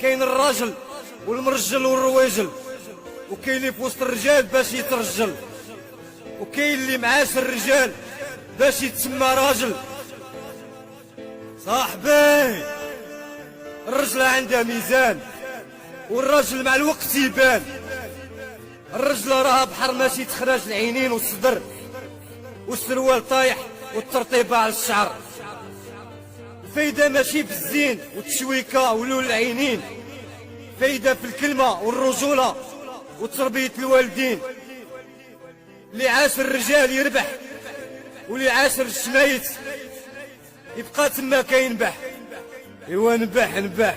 كاين الراجل والمرجل والرواجل، وكاين اللي في وسط الرجال باش يترجل، وكاين اللي معاش الرجال باش يتسمى راجل. صاحبي الرجل عندها ميزان، والراجل مع الوقت يبان. الرجل راها بحر ماشي تخرج العينين والصدر، والسروال طايح والترطيبة على الشعر. الفايدة ماشي في الزين والتشويكة ولول العينين، فايدة في الكلمة والرجولة وتربية الوالدين. اللي عاش الرجال يربح، واللي عاش الشمايت يبقى تما كينبح. ايوا نبح نبح.